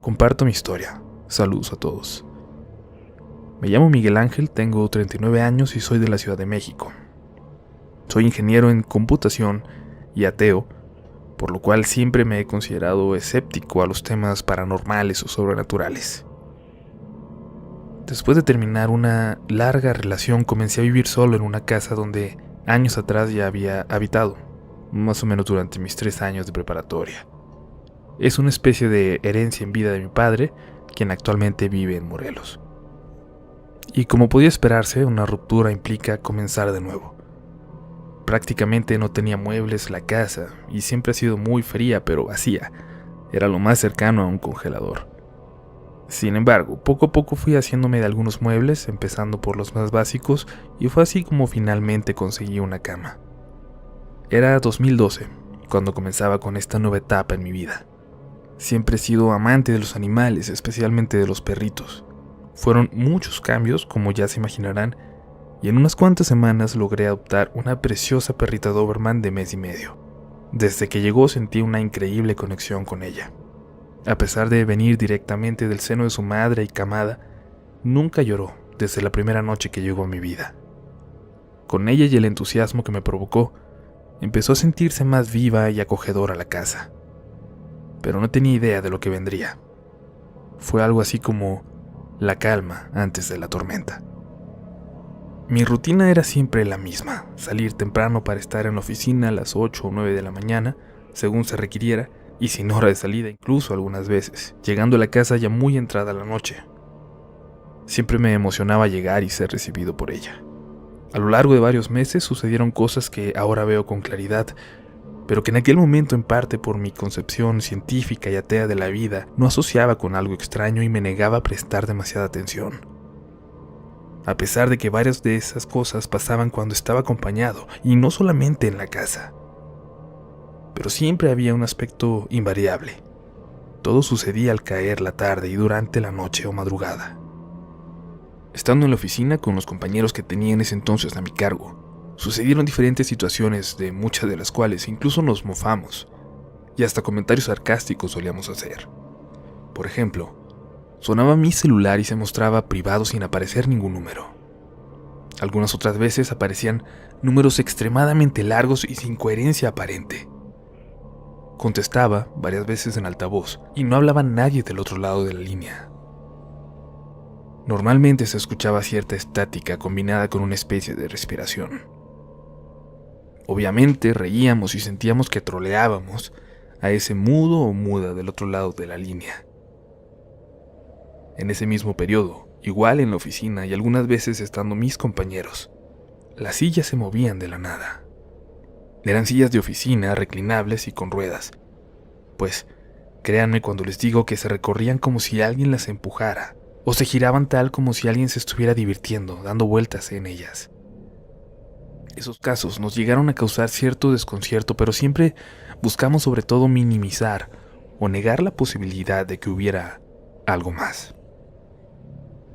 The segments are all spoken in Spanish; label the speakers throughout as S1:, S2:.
S1: Comparto mi historia. Saludos a todos. Me llamo Miguel Ángel, tengo 39 años y soy de la Ciudad de México. Soy ingeniero en computación y ateo, por lo cual siempre me he considerado escéptico a los temas paranormales o sobrenaturales. Después de terminar una larga relación, comencé a vivir solo en una casa donde años atrás ya había habitado, más o menos durante mis 3 años de preparatoria. Es una especie de herencia en vida de mi padre, quien actualmente vive en Morelos. Y como podía esperarse, una ruptura implica comenzar de nuevo. Prácticamente no tenía muebles la casa y siempre ha sido muy fría pero vacía. Era lo más cercano a un congelador. Sin embargo, poco a poco fui haciéndome de algunos muebles, empezando por los más básicos, y fue así como finalmente conseguí una cama. Era 2012, cuando comenzaba con esta nueva etapa en mi vida. Siempre he sido amante de los animales, especialmente de los perritos. Fueron muchos cambios, como ya se imaginarán, y en unas cuantas semanas logré adoptar una preciosa perrita Doberman de mes y medio. Desde que llegó sentí una increíble conexión con ella. A pesar de venir directamente del seno de su madre y camada, nunca lloró desde la primera noche que llegó a mi vida. Con ella y el entusiasmo que me provocó, empezó a sentirse más viva y acogedora la casa. Pero no tenía idea de lo que vendría. Fue algo así como la calma antes de la tormenta. Mi rutina era siempre la misma: salir temprano para estar en la oficina a las 8 o 9 de la mañana, según se requiriera, y sin hora de salida incluso algunas veces, llegando a la casa ya muy entrada la noche. Siempre me emocionaba llegar y ser recibido por ella. A lo largo de varios meses sucedieron cosas que ahora veo con claridad, pero que en aquel momento, en parte por mi concepción científica y atea de la vida, no asociaba con algo extraño y me negaba a prestar demasiada atención. A pesar de que varias de esas cosas pasaban cuando estaba acompañado, y no solamente en la casa. Pero siempre había un aspecto invariable. Todo sucedía al caer la tarde y durante la noche o madrugada. Estando en la oficina con los compañeros que tenía en ese entonces a mi cargo, sucedieron diferentes situaciones, de muchas de las cuales incluso nos mofamos, y hasta comentarios sarcásticos solíamos hacer. Por ejemplo, sonaba mi celular y se mostraba privado sin aparecer ningún número. Algunas otras veces aparecían números extremadamente largos y sin coherencia aparente. Contestaba varias veces en altavoz y no hablaba nadie del otro lado de la línea. Normalmente se escuchaba cierta estática combinada con una especie de respiración. Obviamente reíamos y sentíamos que troleábamos a ese mudo o muda del otro lado de la línea. En ese mismo periodo, igual en la oficina y algunas veces estando mis compañeros, las sillas se movían de la nada. Eran sillas de oficina, reclinables y con ruedas, pues créanme cuando les digo que se recorrían como si alguien las empujara, o se giraban tal como si alguien se estuviera divirtiendo, dando vueltas en ellas. Esos casos nos llegaron a causar cierto desconcierto, pero siempre buscamos sobre todo minimizar o negar la posibilidad de que hubiera algo más.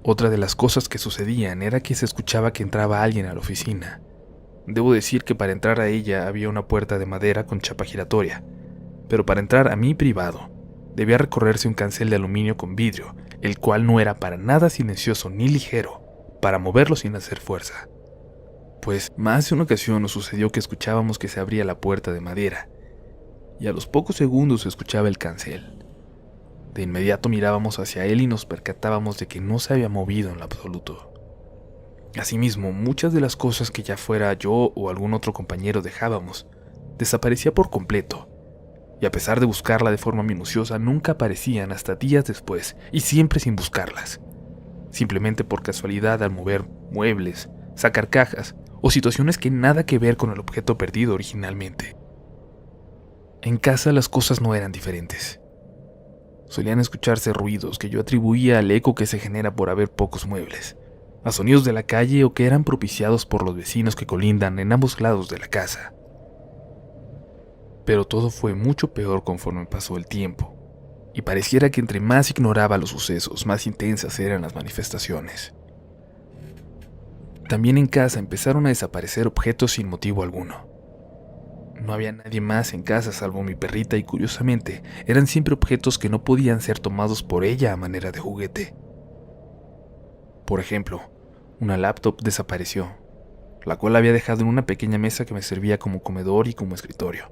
S1: Otra de las cosas que sucedían era que se escuchaba que entraba alguien a la oficina. Debo decir que para entrar a ella había una puerta de madera con chapa giratoria, pero para entrar a mi privado debía recorrerse un cancel de aluminio con vidrio, el cual no era para nada silencioso ni ligero para moverlo sin hacer fuerza. Pues más de una ocasión nos sucedió que escuchábamos que se abría la puerta de madera, y a los pocos segundos se escuchaba el cancel. De inmediato mirábamos hacia él y nos percatábamos de que no se había movido en lo absoluto. Asimismo, muchas de las cosas que ya fuera yo o algún otro compañero dejábamos, desaparecía por completo, y a pesar de buscarla de forma minuciosa, nunca aparecían hasta días después, y siempre sin buscarlas, simplemente por casualidad al mover muebles, sacar cajas, o situaciones que nada que ver con el objeto perdido originalmente. En casa las cosas no eran diferentes. Solían escucharse ruidos que yo atribuía al eco que se genera por haber pocos muebles, a sonidos de la calle o que eran propiciados por los vecinos que colindan en ambos lados de la casa. Pero todo fue mucho peor conforme pasó el tiempo, y pareciera que entre más ignoraba los sucesos, más intensas eran las manifestaciones. También en casa empezaron a desaparecer objetos sin motivo alguno. No había nadie más en casa salvo mi perrita y curiosamente eran siempre objetos que no podían ser tomados por ella a manera de juguete. Por ejemplo, una laptop desapareció, la cual había dejado en una pequeña mesa que me servía como comedor y como escritorio.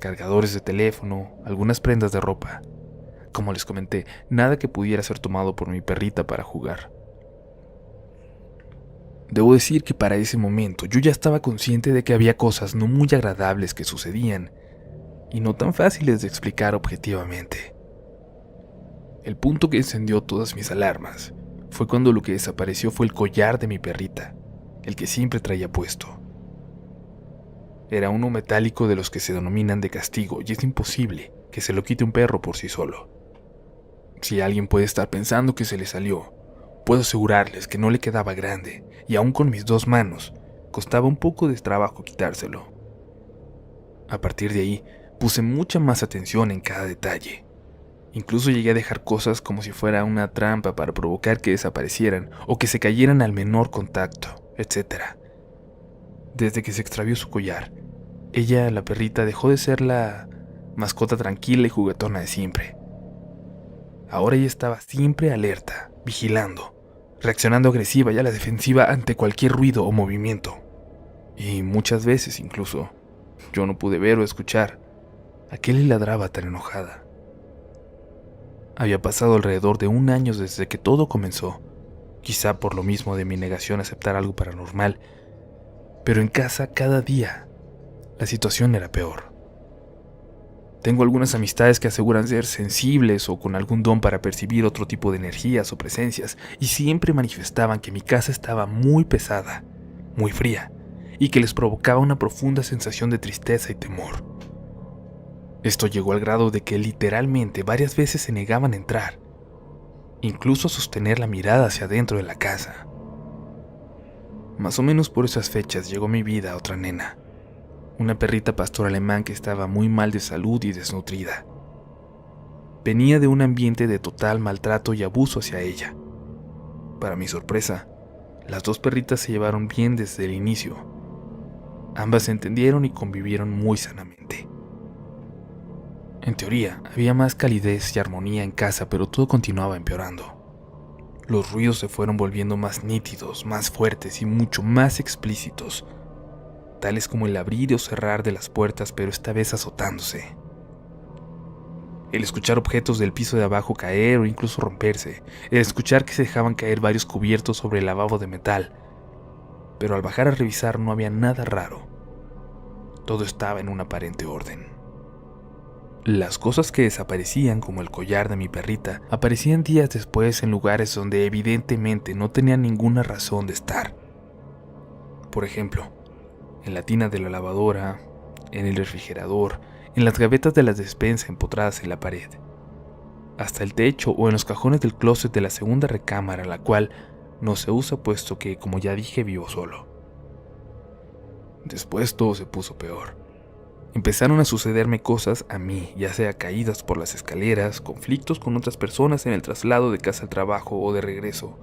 S1: Cargadores de teléfono, algunas prendas de ropa. Como les comenté, nada que pudiera ser tomado por mi perrita para jugar. Debo decir que para ese momento yo ya estaba consciente de que había cosas no muy agradables que sucedían y no tan fáciles de explicar objetivamente. El punto que encendió todas mis alarmas fue cuando lo que desapareció fue el collar de mi perrita, el que siempre traía puesto. Era uno metálico de los que se denominan de castigo y es imposible que se lo quite un perro por sí solo. Si alguien puede estar pensando que se le salió, puedo asegurarles que no le quedaba grande y aún con mis 2 manos costaba un poco de trabajo quitárselo. A partir de ahí puse mucha más atención en cada detalle. Incluso llegué a dejar cosas como si fuera una trampa para provocar que desaparecieran o que se cayeran al menor contacto, etc. Desde que se extravió su collar, ella, la perrita, dejó de ser la mascota tranquila y juguetona de siempre. Ahora ella estaba siempre alerta, vigilando, reaccionando agresiva y a la defensiva ante cualquier ruido o movimiento. Y muchas veces incluso, yo no pude ver o escuchar a qué le ladraba tan enojada. Había pasado alrededor de 1 año desde que todo comenzó, quizá por lo mismo de mi negación a aceptar algo paranormal, pero en casa cada día la situación era peor. Tengo algunas amistades que aseguran ser sensibles o con algún don para percibir otro tipo de energías o presencias y siempre manifestaban que mi casa estaba muy pesada, muy fría y que les provocaba una profunda sensación de tristeza y temor. Esto llegó al grado de que literalmente varias veces se negaban a entrar, incluso a sostener la mirada hacia adentro de la casa. Más o menos por esas fechas llegó a mi vida otra nena, una perrita pastor alemán que estaba muy mal de salud y desnutrida. Venía de un ambiente de total maltrato y abuso hacia ella. Para mi sorpresa, las 2 perritas se llevaron bien desde el inicio. Ambas se entendieron y convivieron muy sanamente. En teoría, había más calidez y armonía en casa, pero todo continuaba empeorando. Los ruidos se fueron volviendo más nítidos, más fuertes y mucho más explícitos, tales como el abrir o cerrar de las puertas, pero esta vez azotándose. El escuchar objetos del piso de abajo caer o incluso romperse, el escuchar que se dejaban caer varios cubiertos sobre el lavabo de metal, pero al bajar a revisar no había nada raro. Todo estaba en un aparente orden. Las cosas que desaparecían, como el collar de mi perrita, aparecían días después en lugares donde evidentemente no tenían ninguna razón de estar. Por ejemplo, en la tina de la lavadora, en el refrigerador, en las gavetas de la despensa empotradas en la pared, hasta el techo o en los cajones del closet de la segunda recámara, la cual no se usa puesto que, como ya dije, vivo solo. Después todo se puso peor. Empezaron a sucederme cosas a mí, ya sea caídas por las escaleras, conflictos con otras personas en el traslado de casa al trabajo o de regreso,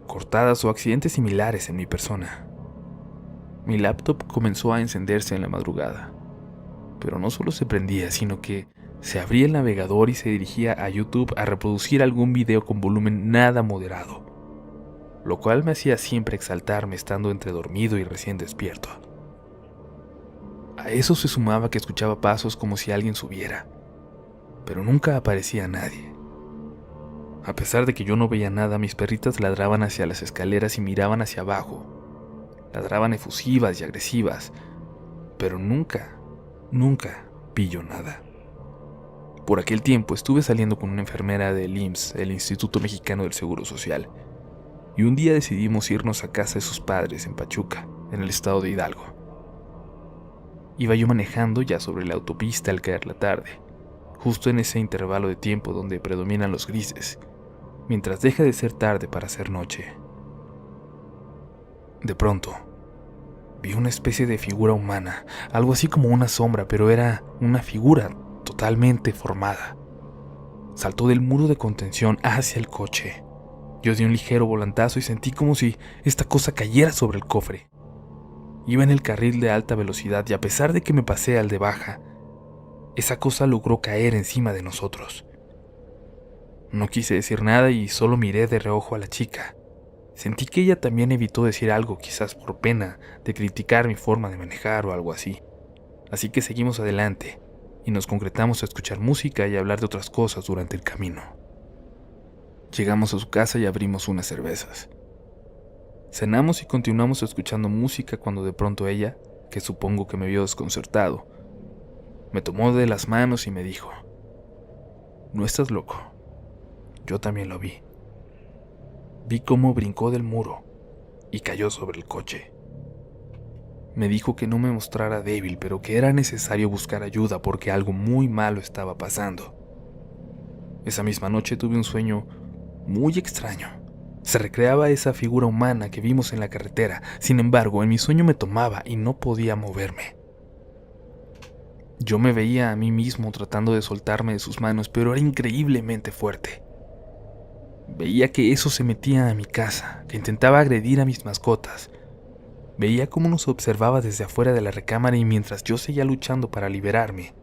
S1: cortadas o accidentes similares en mi persona. Mi laptop comenzó a encenderse en la madrugada, pero no solo se prendía, sino que se abría el navegador y se dirigía a YouTube a reproducir algún video con volumen nada moderado, lo cual me hacía siempre exaltarme estando entre dormido y recién despierto. A eso se sumaba que escuchaba pasos como si alguien subiera, pero nunca aparecía nadie. A pesar de que yo no veía nada, mis perritas ladraban hacia las escaleras y miraban hacia abajo. Ladraban efusivas y agresivas, pero nunca vi yo nada. Por aquel tiempo estuve saliendo con una enfermera del IMSS, el Instituto Mexicano del Seguro Social, y un día decidimos irnos a casa de sus padres en Pachuca, en el estado de Hidalgo. Iba yo manejando ya sobre la autopista al caer la tarde, justo en ese intervalo de tiempo donde predominan los grises, mientras deja de ser tarde para ser noche. De pronto, vi una especie de figura humana, algo así como una sombra, pero era una figura totalmente formada. Saltó del muro de contención hacia el coche. Yo di un ligero volantazo y sentí como si esta cosa cayera sobre el cofre. Iba en el carril de alta velocidad y a pesar de que me pasé al de baja, esa cosa logró caer encima de nosotros. No quise decir nada y solo miré de reojo a la chica. Sentí que ella también evitó decir algo, quizás por pena de criticar mi forma de manejar o algo así. Así que seguimos adelante y nos concretamos a escuchar música y hablar de otras cosas durante el camino. Llegamos a su casa y abrimos unas cervezas. Cenamos y continuamos escuchando música cuando de pronto ella, que supongo que me vio desconcertado, me tomó de las manos y me dijo: «No estás loco. Yo también lo vi. Vi cómo brincó del muro y cayó sobre el coche». Me dijo que no me mostrara débil, pero que era necesario buscar ayuda porque algo muy malo estaba pasando. Esa misma noche tuve un sueño muy extraño. Se recreaba esa figura humana que vimos en la carretera. Sin embargo, en mi sueño me tomaba y no podía moverme. Yo me veía a mí mismo tratando de soltarme de sus manos, pero era increíblemente fuerte. Veía que eso se metía a mi casa, que intentaba agredir a mis mascotas. Veía cómo nos observaba desde afuera de la recámara y mientras yo seguía luchando para liberarme,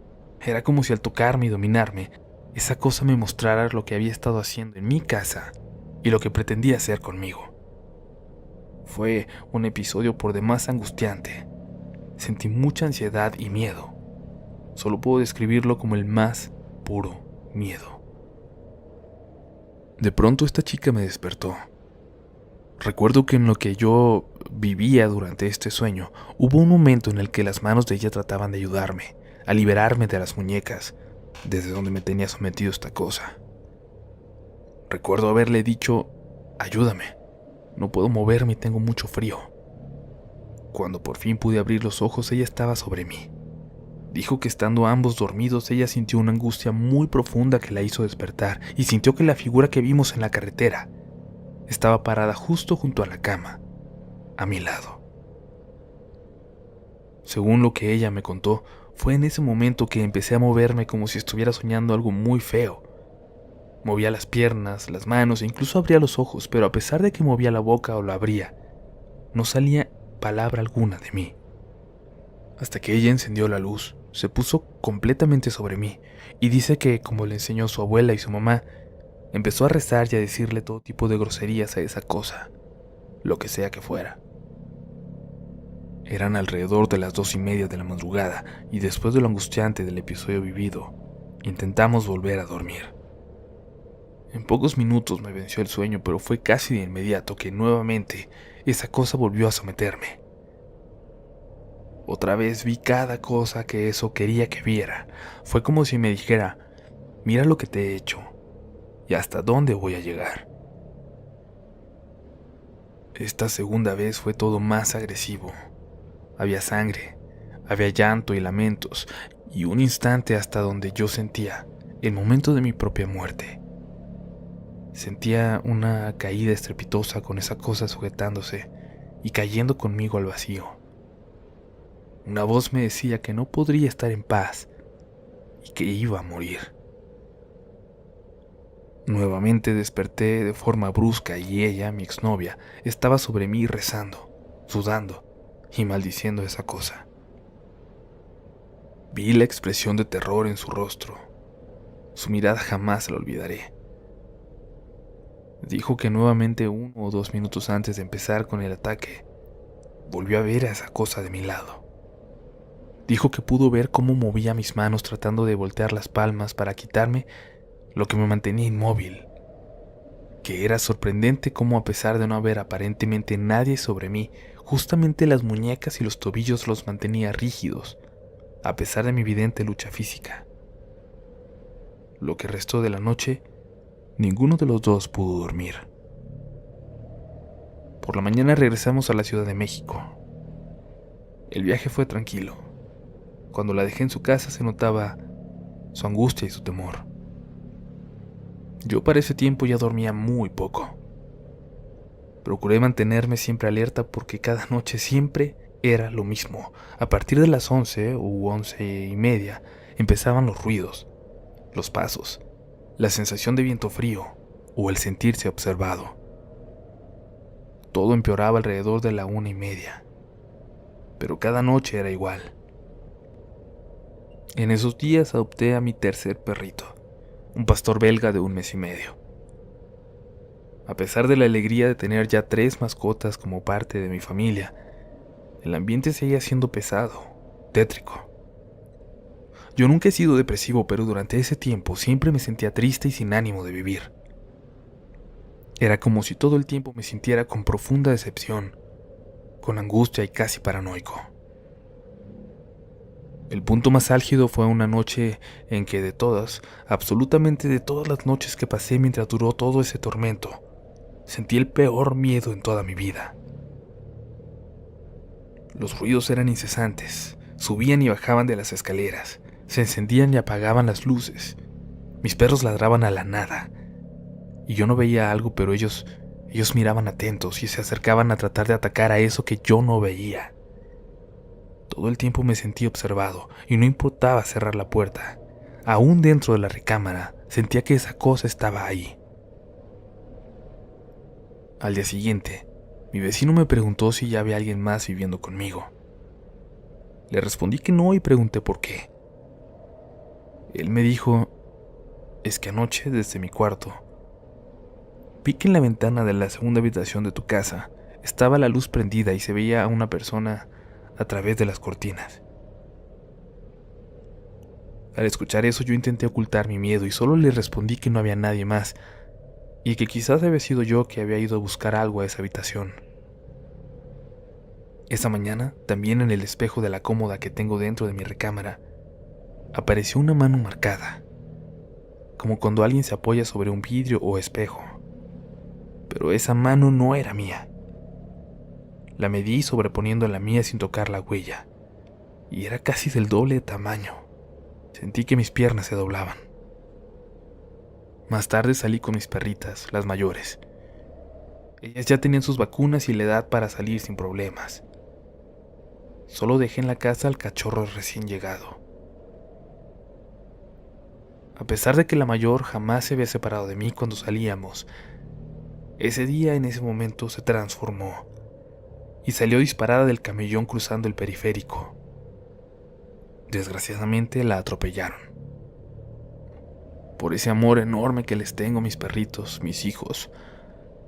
S1: era como si al tocarme y dominarme, esa cosa me mostrara lo que había estado haciendo en mi casa y lo que pretendía hacer conmigo. Fue un episodio por demás angustiante. Sentí mucha ansiedad y miedo. Solo puedo describirlo como el más puro miedo. De pronto esta chica me despertó. Recuerdo que en lo que yo vivía durante este sueño, hubo un momento en el que las manos de ella trataban de ayudarme, a liberarme de las muñecas, desde donde me tenía sometido esta cosa. Recuerdo haberle dicho: «Ayúdame, no puedo moverme y tengo mucho frío». Cuando por fin pude abrir los ojos, ella estaba sobre mí. Dijo que estando ambos dormidos, ella sintió una angustia muy profunda que la hizo despertar y sintió que la figura que vimos en la carretera estaba parada justo junto a la cama, a mi lado. Según lo que ella me contó, fue en ese momento que empecé a moverme como si estuviera soñando algo muy feo. Movía las piernas, las manos e incluso abría los ojos, pero a pesar de que movía la boca o la abría, no salía palabra alguna de mí. Hasta que ella encendió la luz, se puso completamente sobre mí y dice que, como le enseñó su abuela y su mamá, empezó a rezar y a decirle todo tipo de groserías a esa cosa, lo que sea que fuera. Eran alrededor de las 2:30 de la madrugada y después de lo angustiante del episodio vivido, intentamos volver a dormir. En pocos minutos me venció el sueño, pero fue casi de inmediato que nuevamente esa cosa volvió a someterme. Otra vez vi cada cosa que eso quería que viera. Fue como si me dijera: «Mira lo que te he hecho y hasta dónde voy a llegar». Esta segunda vez fue todo más agresivo. Había sangre, había llanto y lamentos, y un instante hasta donde yo sentía el momento de mi propia muerte. Sentía una caída estrepitosa con esa cosa sujetándose y cayendo conmigo al vacío. Una voz me decía que no podría estar en paz y que iba a morir. Nuevamente desperté de forma brusca y ella, mi exnovia, estaba sobre mí rezando, sudando y maldiciendo esa cosa. Vi la expresión de terror en su rostro. Su mirada jamás la olvidaré. Dijo que nuevamente 1 o 2 minutos antes de empezar con el ataque, volvió a ver a esa cosa de mi lado. Dijo que pudo ver cómo movía mis manos tratando de voltear las palmas para quitarme lo que me mantenía inmóvil. Que era sorprendente cómo, a pesar de no haber aparentemente nadie sobre mí, justamente las muñecas y los tobillos los mantenía rígidos, a pesar de mi evidente lucha física. Lo que restó de la noche, ninguno de los dos pudo dormir. Por la mañana regresamos a la Ciudad de México. El viaje fue tranquilo. Cuando la dejé en su casa se notaba su angustia y su temor. Yo para ese tiempo ya dormía muy poco. Procuré mantenerme siempre alerta porque cada noche siempre era lo mismo. A partir de las 11 u 11:30 empezaban los ruidos, los pasos, la sensación de viento frío o el sentirse observado. Todo empeoraba alrededor de la 1:30. pero cada noche era igual. En esos días adopté a mi tercer perrito, un pastor belga de 1 mes y medio. A pesar de la alegría de tener ya 3 mascotas como parte de mi familia, el ambiente seguía siendo pesado, tétrico. Yo nunca he sido depresivo, pero durante ese tiempo siempre me sentía triste y sin ánimo de vivir. Era como si todo el tiempo me sintiera con profunda decepción, con angustia y casi paranoico. El punto más álgido fue una noche en que de todas, absolutamente de todas las noches que pasé mientras duró todo ese tormento, sentí el peor miedo en toda mi vida. Los ruidos eran incesantes, subían y bajaban de las escaleras, se encendían y apagaban las luces. Mis perros ladraban a la nada, y yo no veía algo, pero ellos miraban atentos y se acercaban a tratar de atacar a eso que yo no veía. Todo el tiempo me sentí observado y no importaba cerrar la puerta. Aún dentro de la recámara sentía que esa cosa estaba ahí. Al día siguiente, mi vecino me preguntó si ya había alguien más viviendo conmigo. Le respondí que no y pregunté por qué. Él me dijo, es que anoche desde mi cuarto vi que en la ventana de la segunda habitación de tu casa estaba la luz prendida y se veía a una persona a través de las cortinas. Al escuchar eso yo intenté ocultar mi miedo y solo le respondí que no había nadie más y que quizás había sido yo que había ido a buscar algo a esa habitación. Esa mañana, también en el espejo de la cómoda que tengo dentro de mi recámara, apareció una mano marcada, como cuando alguien se apoya sobre un vidrio o espejo. Pero esa mano no era mía. La medí sobreponiendo a la mía sin tocar la huella, y era casi del doble de tamaño. Sentí que mis piernas se doblaban. Más tarde salí con mis perritas, las mayores. Ellas ya tenían sus vacunas y la edad para salir sin problemas. Solo dejé en la casa al cachorro recién llegado. A pesar de que la mayor jamás se había separado de mí cuando salíamos, ese día en ese momento se transformó y salió disparada del camellón cruzando el periférico. Desgraciadamente la atropellaron. Por ese amor enorme que les tengo a mis perritos, mis hijos,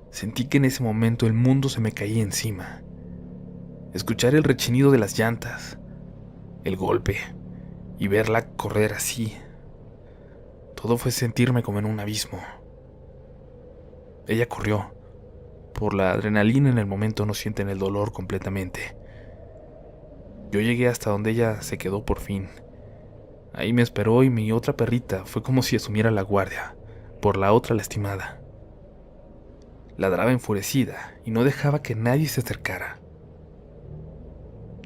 S1: sentí que en ese momento el mundo se me caía encima. Escuchar el rechinido de las llantas, el golpe y verla correr así, todo fue sentirme como en un abismo. Ella corrió. Por la adrenalina en el momento no sienten el dolor completamente. Yo llegué hasta donde ella se quedó por fin. Ahí me esperó y mi otra perrita fue como si asumiera la guardia por la otra lastimada. Ladraba enfurecida y no dejaba que nadie se acercara.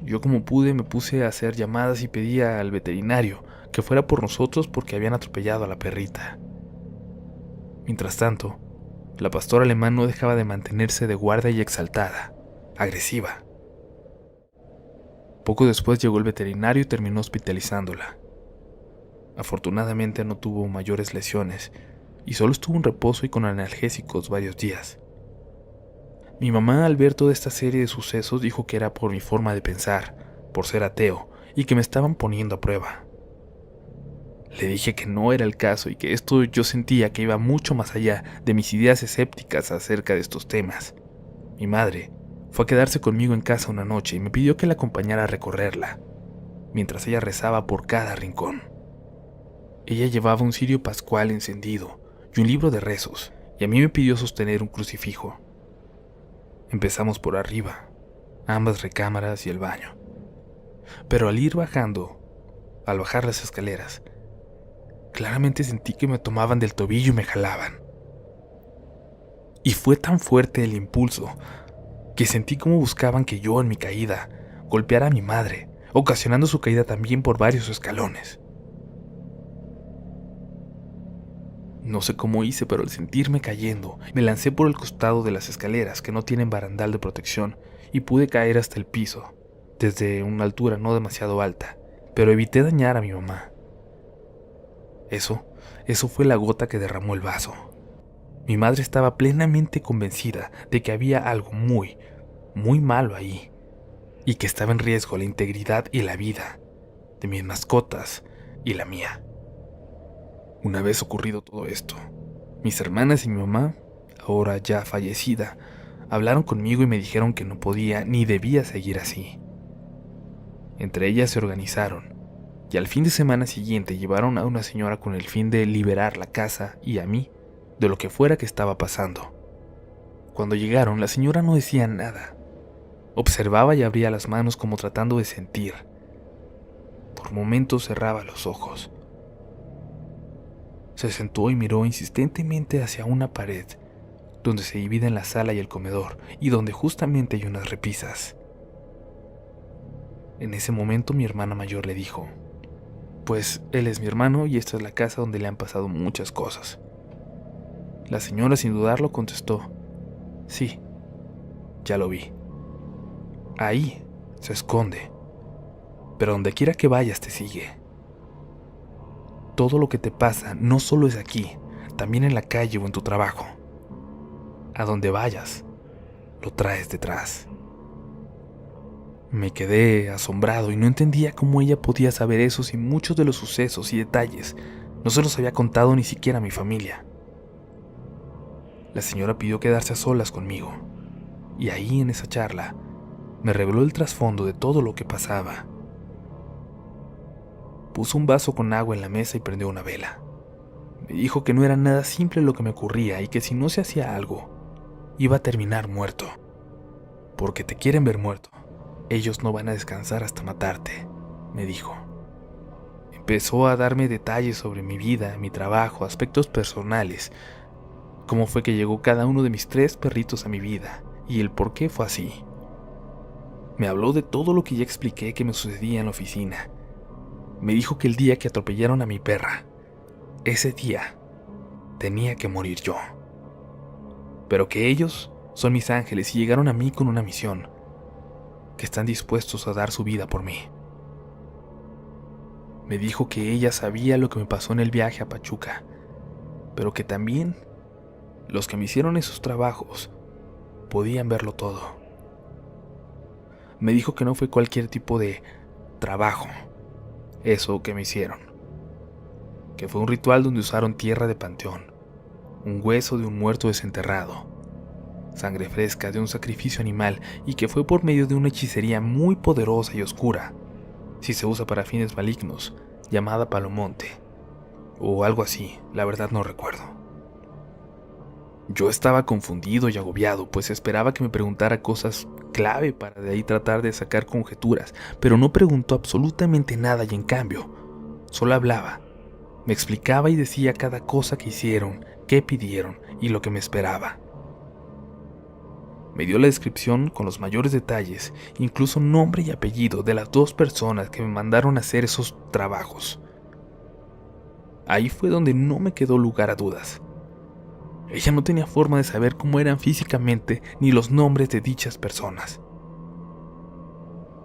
S1: Yo como pude me puse a hacer llamadas y pedía al veterinario que fuera por nosotros porque habían atropellado a la perrita. Mientras tanto, la pastora alemán no dejaba de mantenerse de guardia y exaltada, agresiva. Poco después llegó el veterinario y terminó hospitalizándola. Afortunadamente no tuvo mayores lesiones y solo estuvo en reposo y con analgésicos varios días. Mi mamá, al ver toda esta serie de sucesos, dijo que era por mi forma de pensar, por ser ateo y que me estaban poniendo a prueba. Le dije que no era el caso y que esto yo sentía que iba mucho más allá de mis ideas escépticas acerca de estos temas. Mi madre fue a quedarse conmigo en casa una noche y me pidió que la acompañara a recorrerla, mientras ella rezaba por cada rincón. Ella llevaba un cirio pascual encendido y un libro de rezos, y a mí me pidió sostener un crucifijo. Empezamos por arriba, ambas recámaras y el baño. Pero al bajar las escaleras, claramente sentí que me tomaban del tobillo y me jalaban. Y fue tan fuerte el impulso que sentí como buscaban que yo, en mi caída, golpeara a mi madre, ocasionando su caída también por varios escalones. No sé cómo hice, pero al sentirme cayendo, me lancé por el costado de las escaleras que no tienen barandal de protección y pude caer hasta el piso, desde una altura no demasiado alta, pero evité dañar a mi mamá. Eso fue la gota que derramó el vaso. Mi madre estaba plenamente convencida de que había algo muy, muy malo ahí, y que estaba en riesgo la integridad y la vida de mis mascotas y la mía. Una vez ocurrido todo esto, mis hermanas y mi mamá, ahora ya fallecida, hablaron conmigo y me dijeron que no podía ni debía seguir así. Entre ellas se organizaron y al fin de semana siguiente llevaron a una señora con el fin de liberar la casa y a mí de lo que fuera que estaba pasando. Cuando llegaron, la señora no decía nada. Observaba y abría las manos como tratando de sentir. Por momentos cerraba los ojos. Se sentó y miró insistentemente hacia una pared donde se dividen la sala y el comedor y donde justamente hay unas repisas. En ese momento mi hermana mayor le dijo: pues él es mi hermano y esta es la casa donde le han pasado muchas cosas. La señora sin dudarlo contestó: sí, ya lo vi. Ahí se esconde, pero donde quiera que vayas te sigue. Todo lo que te pasa no solo es aquí, también en la calle o en tu trabajo. A donde vayas, lo traes detrás. Me quedé asombrado y no entendía cómo ella podía saber eso si muchos de los sucesos y detalles no se los había contado ni siquiera a mi familia. La señora pidió quedarse a solas conmigo, y ahí en esa charla me reveló el trasfondo de todo lo que pasaba. Puso un vaso con agua en la mesa y prendió una vela. Me dijo que no era nada simple lo que me ocurría y que si no se hacía algo, iba a terminar muerto. Porque te quieren ver muerto. Ellos no van a descansar hasta matarte, me dijo. Empezó a darme detalles sobre mi vida, mi trabajo, aspectos personales, cómo fue que llegó cada uno de mis 3 perritos a mi vida y el por qué fue así. Me habló de todo lo que ya expliqué que me sucedía en la oficina. Me dijo que el día que atropellaron a mi perra, ese día tenía que morir yo. Pero que ellos son mis ángeles y llegaron a mí con una misión, que están dispuestos a dar su vida por mí. Me dijo que ella sabía lo que me pasó en el viaje a Pachuca, pero que también los que me hicieron esos trabajos podían verlo todo. Me dijo que no fue cualquier tipo de trabajo eso que me hicieron, que fue un ritual donde usaron tierra de panteón, un hueso de un muerto desenterrado, sangre fresca de un sacrificio animal y que fue por medio de una hechicería muy poderosa y oscura, si se usa para fines malignos, llamada palomonte, o algo así, la verdad no recuerdo. Yo estaba confundido y agobiado, pues esperaba que me preguntara cosas clave para de ahí tratar de sacar conjeturas, pero no preguntó absolutamente nada y en cambio, solo hablaba, me explicaba y decía cada cosa que hicieron, qué pidieron y lo que me esperaba. Me dio la descripción con los mayores detalles, incluso nombre y apellido de las 2 personas que me mandaron a hacer esos trabajos. Ahí fue donde no me quedó lugar a dudas. Ella no tenía forma de saber cómo eran físicamente ni los nombres de dichas personas.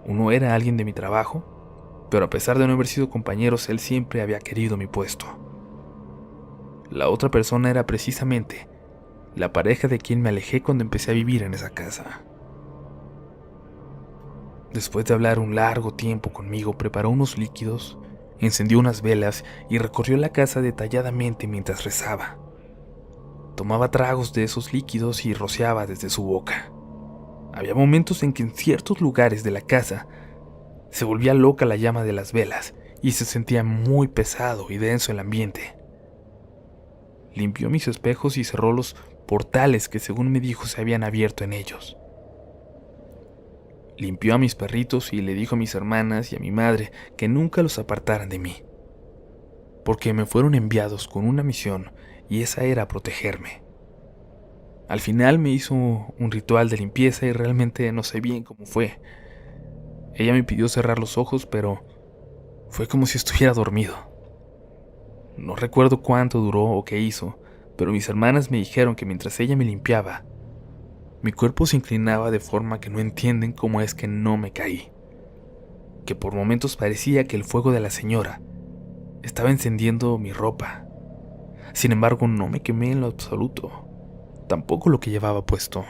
S1: Uno era alguien de mi trabajo, pero a pesar de no haber sido compañeros, él siempre había querido mi puesto. La otra persona era precisamente la pareja de quien me alejé cuando empecé a vivir en esa casa. Después de hablar un largo tiempo conmigo, preparó unos líquidos, encendió unas velas y recorrió la casa detalladamente mientras rezaba. Tomaba tragos de esos líquidos y rociaba desde su boca. Había momentos en que en ciertos lugares de la casa se volvía loca la llama de las velas y se sentía muy pesado y denso el ambiente. Limpió mis espejos y cerró los portales que según me dijo se habían abierto en ellos. Limpió a mis perritos y le dijo a mis hermanas y a mi madre que nunca los apartaran de mí, porque me fueron enviados con una misión y esa era protegerme. Al final me hizo un ritual de limpieza y realmente no sé bien cómo fue. Ella me pidió cerrar los ojos, pero fue como si estuviera dormido. No recuerdo cuánto duró o qué hizo, pero mis hermanas me dijeron que mientras ella me limpiaba, mi cuerpo se inclinaba de forma que no entienden cómo es que no me caí. Que por momentos parecía que el fuego de la señora estaba encendiendo mi ropa. Sin embargo, no me quemé en lo absoluto, tampoco lo que llevaba puesto.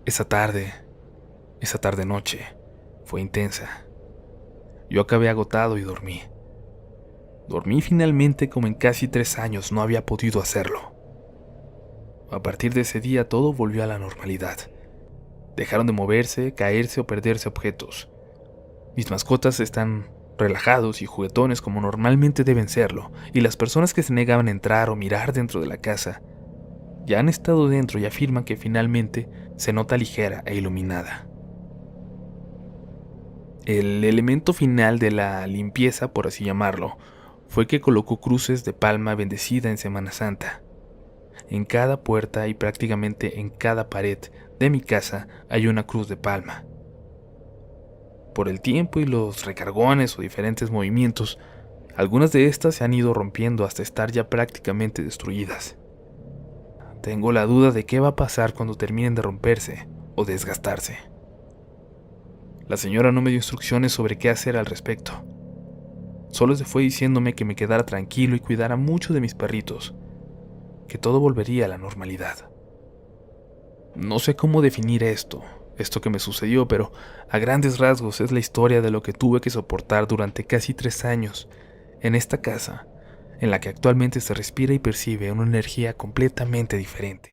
S1: Esa tarde, Esa tarde-noche fue intensa. Yo acabé agotado y dormí. Dormí finalmente como en casi 3 años no había podido hacerlo. A partir de ese día todo volvió a la normalidad. Dejaron de moverse, caerse o perderse objetos. Mis mascotas están relajados y juguetones como normalmente deben serlo, y las personas que se negaban a entrar o mirar dentro de la casa ya han estado dentro y afirman que finalmente se nota ligera e iluminada. El elemento final de la limpieza, por así llamarlo, fue que colocó cruces de palma bendecida en Semana Santa. En cada puerta y prácticamente en cada pared de mi casa hay una cruz de palma. Por el tiempo y los recargones o diferentes movimientos, algunas de estas se han ido rompiendo hasta estar ya prácticamente destruidas. Tengo la duda de qué va a pasar cuando terminen de romperse o desgastarse. La señora no me dio instrucciones sobre qué hacer al respecto. Solo se fue diciéndome que me quedara tranquilo y cuidara mucho de mis perritos, que todo volvería a la normalidad. No sé cómo definir esto que me sucedió, pero a grandes rasgos es la historia de lo que tuve que soportar durante casi 3 años en esta casa, en la que actualmente se respira y percibe una energía completamente diferente.